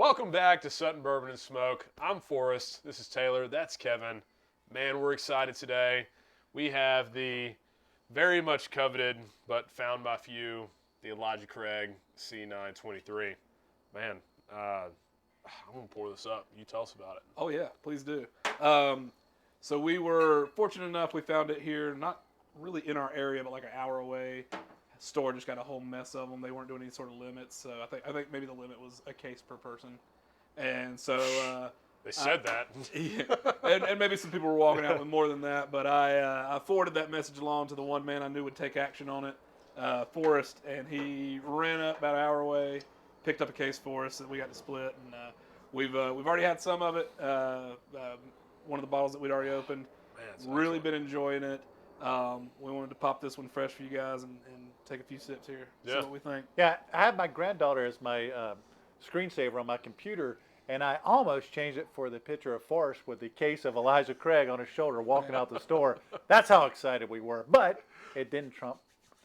Welcome back to Sutton Bourbon and Smoke. I'm Forrest. This is Taylor. That's Kevin. Man, we're excited today. We have the very much coveted but found by few, the Elijah Craig C923. Man, I'm going to pour this up. You tell us about it. Oh, yeah, please do. So we were fortunate enough we found it here, not really in our area, but like an hour away. Store just got a whole mess of them. They weren't doing any sort of limits, so I think maybe the limit was a case per person. And so They said that. yeah, and maybe some people were walking out with more than that, but I forwarded that message along to the one man I knew would take action on it, Forrest, and he ran up about an hour away, picked up a case for us that we got to split, and we've already had some of it. One of the bottles that we'd already opened. Man, really been enjoying it. We wanted to pop this one fresh for you guys and take a few sips here. See what we think. Yeah, I have my granddaughter as my screensaver on my computer, and I almost changed it for the picture of Forrest with the case of Elijah Craig on his shoulder walking out the store. That's how excited we were. But it didn't trump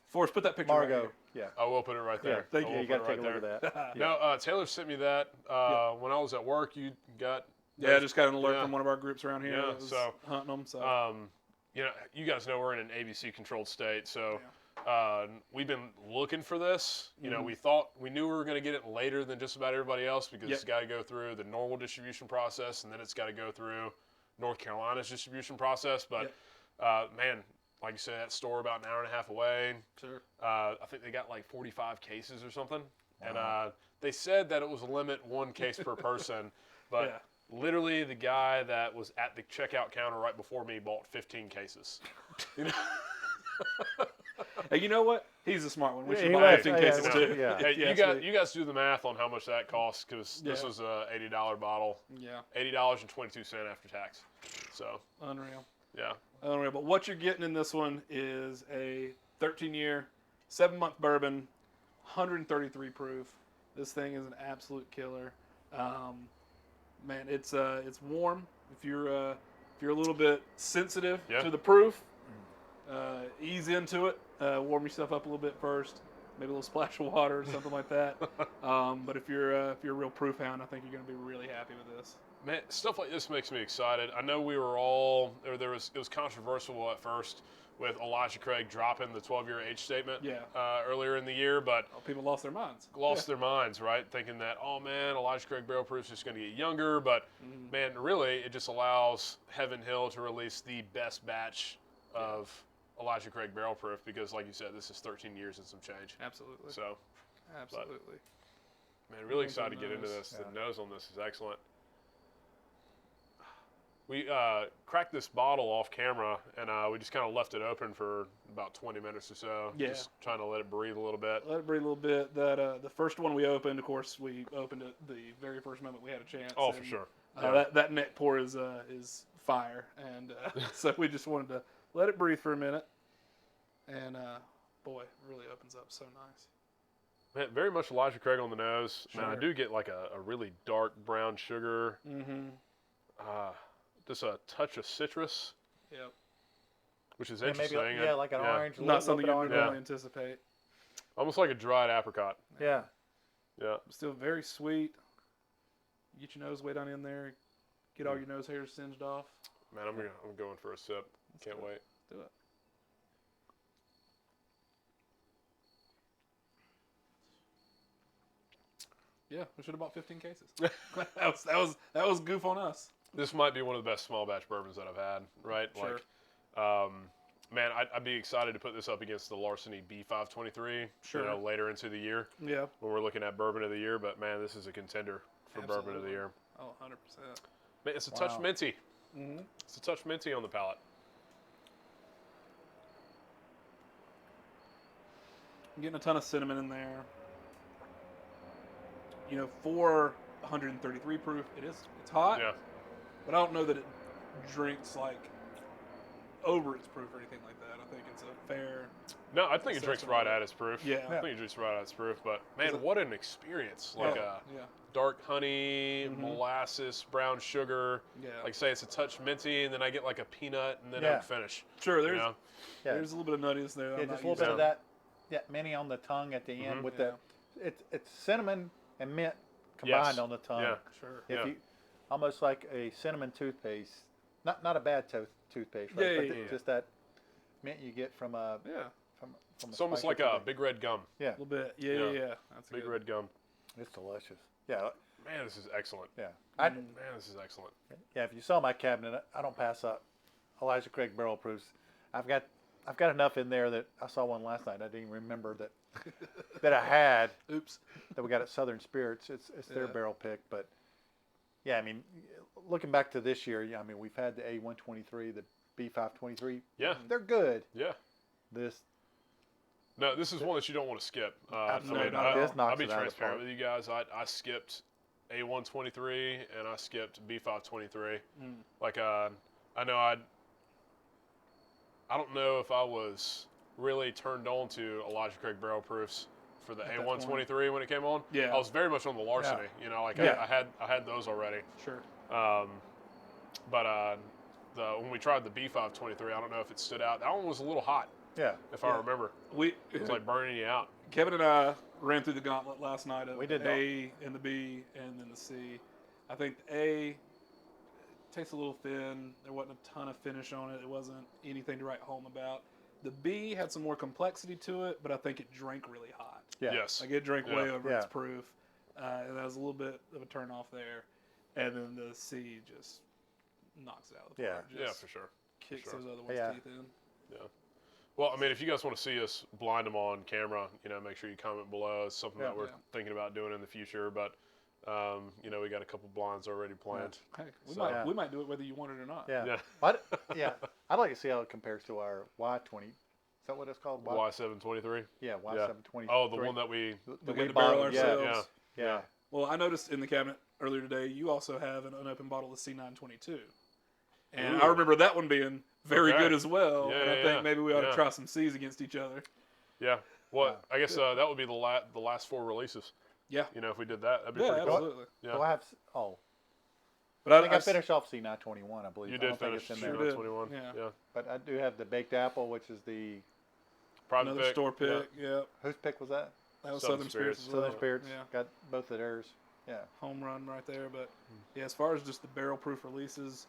Forrest, put that picture Margot. right here. I will put it right there. Thank you. You got to take a look at that. No, Taylor sent me that when I was at work. You got I just got an alert from one of our groups around here. Yeah, that was so hunting them. So you guys know we're in an ABC controlled state, so we've been looking for this. You know, we knew we were going to get it later than just about everybody else because it's got to go through the normal distribution process and then it's got to go through North Carolina's distribution process. But man, like you said, that store about an hour and a half away. Sure. I think they got like 45 cases or something, and they said that it was a limit one case per person, but. Literally, the guy that was at the checkout counter right before me bought 15 cases. You know? Hey, you know what? He's a smart one. We should He buy was. 15 cases too. Yeah. Hey, you guys do the math on how much that costs because this was a $80 bottle. Yeah. $80.22 after tax. So. Unreal. Yeah. Unreal. But what you're getting in this one is a 13-year, 7-month bourbon, 133 proof. This thing is an absolute killer. Man, it's warm. If you're a little bit sensitive to the proof, ease into it. Warm yourself up a little bit first. Maybe a little splash of water or something like that. But if you're a real proof hound, I think you're going to be really happy with this. Man, stuff like this makes me excited. I know it was controversial at first with Elijah Craig dropping the 12-year age statement earlier in the year, but people lost their minds. Their minds, right? Thinking that, oh man, Elijah Craig barrel proof is just going to get younger, but man, really, it just allows Heaven Hill to release the best batch of Elijah Craig barrel proof because, like you said, this is 13 years and some change. Absolutely. So, absolutely. But, man, really excited to get into this. The nose on this is excellent. We cracked this bottle off camera, and we just kind of left it open for about 20 minutes or so. Yeah. Just trying to let it breathe a little bit. Let it breathe a little bit. That the first one we opened, of course, we opened it the very first moment we had a chance. Oh, for sure. That neck pour is fire, and so we just wanted to let it breathe for a minute. And boy, it really opens up so nice. Man, very much Elijah Craig on the nose. Sure. Man, I do get like a really dark brown sugar. Just a touch of citrus. Yep. Which is Maybe, interesting. like an orange. Not something you would orange. really anticipate. Almost like a dried apricot. Yeah. Yeah. Still very sweet. Get your nose way down in there. Get all your nose hairs singed off. Man, I'm going for a sip. Can't wait. Do it. Yeah, we should have bought 15 cases. that was goof on us. This might be one of the best small batch bourbons that I've had, right? Sure. Like, man, I'd be excited to put this up against the Larceny B523. Sure. You know, later into the year. Yeah. When we're looking at bourbon of the year, but man, this is a contender for bourbon of the year. Oh, 100%. Man, it's a touch minty. Mm-hmm. It's a touch minty on the palate. I'm getting a ton of cinnamon in there. You know, for 133 proof, it's hot. Yeah. But I don't know that it drinks like over its proof or anything like that. I think it's a fair. No, I think it drinks right at its proof. Yeah. I think it drinks right at its proof. But man, what an experience! Like a dark honey, molasses, brown sugar. Yeah. Like say it's a touch minty, and then I get like a peanut, and then oak finish. Sure. There's you know? there's a little bit of nuttiness there. Yeah, just a little bit of that minty on the tongue at the end with the it's cinnamon and mint combined on the tongue. Yeah. Sure. If Yeah. you, almost like a cinnamon toothpaste. Not a bad toothpaste, right? Yeah, but yeah, yeah. just that mint you get from a Yeah. from It's almost spice like or a something. big red gum. A little bit. Yeah, Yeah. yeah, yeah. That's Big good. red gum. It's delicious. Yeah, Man, this is excellent. yeah. Man, this is excellent. Yeah, if you saw my cabinet, I don't pass up Elijah Craig barrel proofs. I've got enough in there that I saw one last night. I didn't even remember that I had Oops. that we got at Southern Spirits. It's their Yeah. barrel pick, but yeah, I mean, looking back to this year, yeah, I mean, we've had the A123, the B523. Yeah. They're good. Yeah. This No, this is one that you don't want to skip. Absolutely not. I'll, This knocks I'll be it out of the transparent park. with you guys. I skipped A123 and I skipped B523. Like I know I don't know if I was really turned on to Elijah Craig barrel proofs for the At that A123 when it came on. Yeah. I was very much on the larceny. You know, like Yeah. I had those already. Sure. But when we tried the B523, I don't know if it stood out. That one was a little hot, yeah. if I remember. It was like burning you out. Kevin and I ran through the gauntlet last night of We did the A and the B and then the C. I think the A tastes a little thin. There wasn't a ton of finish on it. It wasn't anything to write home about. The B had some more complexity to it, but I think it drank really hot. Yeah. Yes. Like it drank Yeah. way over its Yeah. proof. And that was a little bit of a turn off there. And then the C just knocks it out of the park. Yeah, Just for sure. kicks sure. those other ones' Yeah. teeth in. Well, I mean, if you guys want to see us blind them on camera, you know, make sure you comment below. It's something that we're Yeah. thinking about doing in the future. But, you know, we got a couple blinds already planned. Hey, we So- might we might do it whether you want it or not. Yeah. Yeah. Yeah. I'd like to see how it compares to our Y20. Is that what it's called? Y723. Yeah, Y720. Oh, the one that we. We we get the barrel bottled, yeah. ourselves. Yeah. Well, I noticed in the cabinet earlier today you also have an unopened bottle of C922. And Ooh. I remember that one being very Okay. good as well. Yeah, and I yeah, think yeah. maybe we ought to Yeah. try some C's against each other. Yeah. Well, I guess that would be the last 4 releases. Yeah. You know, if we did that, that'd be Yeah, pretty cool. absolutely. Yeah. Do I have? Oh, But I think I finished off C921. I believe. You I did don't think finish it's in there. Sure did. 21. Yeah. Yeah. But I do have the baked apple, which is the Private Another pick. store pick. Yeah. whose pick was that? That was Southern Southern Spirits as well. Southern Spirits. Yeah. Got both of theirs. Yeah. Home run right there. But yeah, as far as just the barrel proof releases,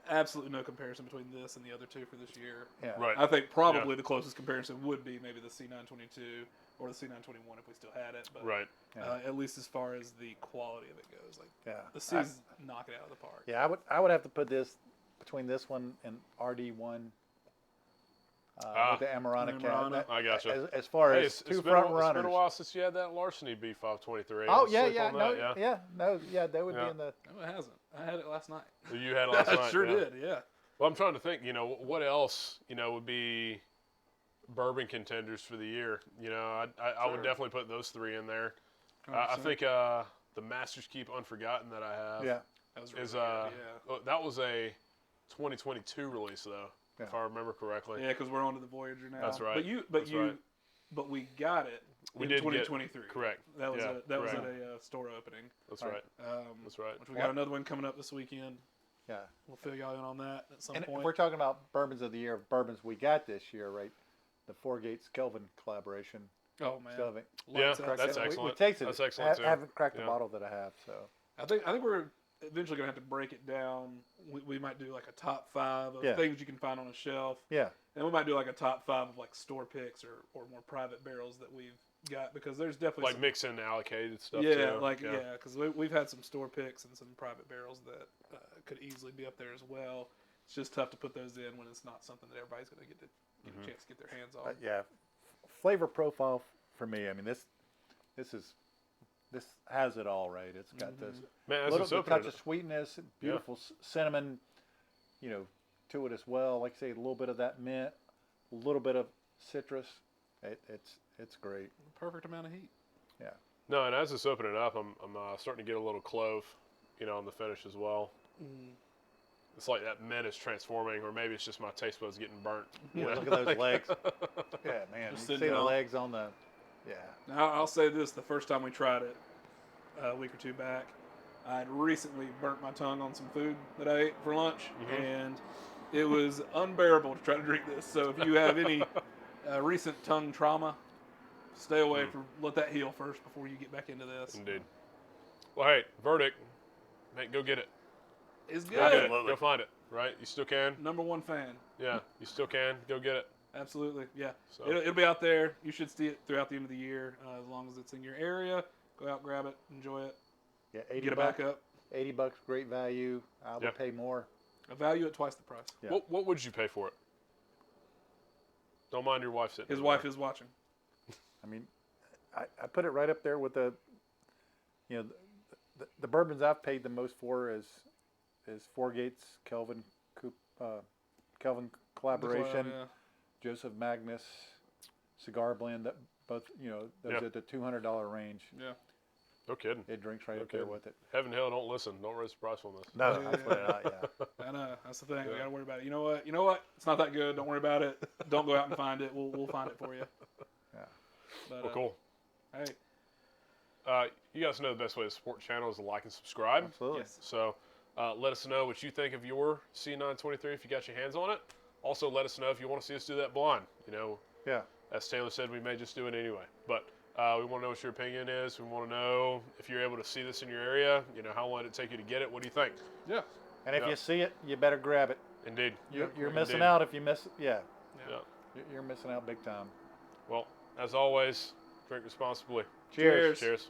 absolutely no comparison between this and the other two for this year. Yeah. Right. I think probably the closest comparison would be maybe the C922 or the C921 if we still had it. But Right. at least as far as the quality of it goes, like Yeah. the C's knock it out of the park. Yeah, I would have to put this between this one and RD1 with the Amarana cat. Amarana. I gotcha. As far Hey, as it's two been front It's runners. been a while since you had that larceny B523. Oh Let's yeah, sleep yeah, on no, that, yeah, they would Yeah. be in the. No, it hasn't. I had it last night. You had it last I night. sure yeah. did. Yeah. Well, I'm trying to think. You know, what else? You know, would be bourbon contenders for the year. You know, I would Sure. definitely put those 3 in there. I 100%. think the Masters Keep Unforgotten that I have. Yeah, that was really Is good. Yeah. that was a 2022 release though, if Yeah. I remember correctly. Yeah, because we're on to the Voyager now. That's right. But we got it We in did get- 2023. Correct. That was Yeah, was correct. at a store opening. That's Right. right. That's right. Which we got another one coming up this weekend. yeah. We'll fill y'all in on that at some And if point. we're talking about bourbons of the year, bourbons we got this year, right? The Four Gates Kelvin collaboration. Oh man, So, I mean, Yeah, Lights out. that's we excellent. tasted That's it. excellent, too. I haven't cracked the Yeah. bottle that I have, so. I think we're eventually gonna have to break it down. We might do like a top 5 of Yeah. things you can find on a shelf, Yeah, and we might do like a top 5 of like store picks or more private barrels that we've got, because there's definitely Like some, mix in allocated stuff yeah, too. like yeah, because we've had some store picks and some private barrels that could easily be up there as well. It's just tough to put those in when it's not something that everybody's gonna get a chance to get their hands on. yeah. Flavor profile for me. I mean, this has it all, right? It's got this Man, as little it's bit opening, touch of sweetness, beautiful cinnamon, you know, to it as well. Like I say, a little bit of that mint, a little bit of citrus. It's great. Perfect amount of heat. Yeah. no, and as it's opening up, I'm starting to get a little clove, you know, on the finish as well. It's like that mint is transforming, or maybe it's just my taste buds getting burnt. You know? Look at those legs. Yeah, man. Just You see sitting the down. legs on the. Yeah. Now, I'll say this: the first time we tried it, a week or 2 back, I had recently burnt my tongue on some food that I ate for lunch, and it was unbearable to try to drink this. So if you have any recent tongue trauma, stay away from, let that heal first before you get back into this. Indeed. Well, hey, verdict, mate, go get it. It's Go get good. it. Go find it. Right? You still can. #1 fan. Yeah, you still can. Go get it. Absolutely, yeah. So. It'll be out there. You should see it throughout the end of the year, as long as it's in your area. Go out, grab it, enjoy it, Yeah, 80 get it bucks, back up. $80, great value. I would pay more. A value at twice the price. Yeah. What would you pay for it? Don't mind your wife sitting. His over wife there. is watching. I mean, I put it right up there with the, the bourbons I've paid the most for is Four Gates, Kelvin collaboration, Joseph Magnus cigar blend. That both those at the $200 range. Yeah. No kidding. It drinks right No up there kidding. with it. Heaven hell, don't listen. Don't raise the price on this. No, Yeah, that's what yeah. I know. That's the thing. We gotta worry about it. You know what? It's not that good. Don't worry about it. Don't go out and find it. We'll find it for you. Yeah. But, Well, cool. Hey. You guys know the best way to support the channel is to like and subscribe. Absolutely. Yes. So let us know what you think of your C923 if you got your hands on it. Also, let us know if you want to see us do that blind. Yeah. As Taylor said, we may just do it anyway. But we want to know what your opinion is. We want to know if you're able to see this in your area. How long did it take you to get it? What do you think? Yeah. And if you see it, you better grab it. Indeed. You're missing Indeed. out if you miss. Yeah. Yeah. You're missing out big time. Well, as always, drink responsibly. Cheers. Cheers.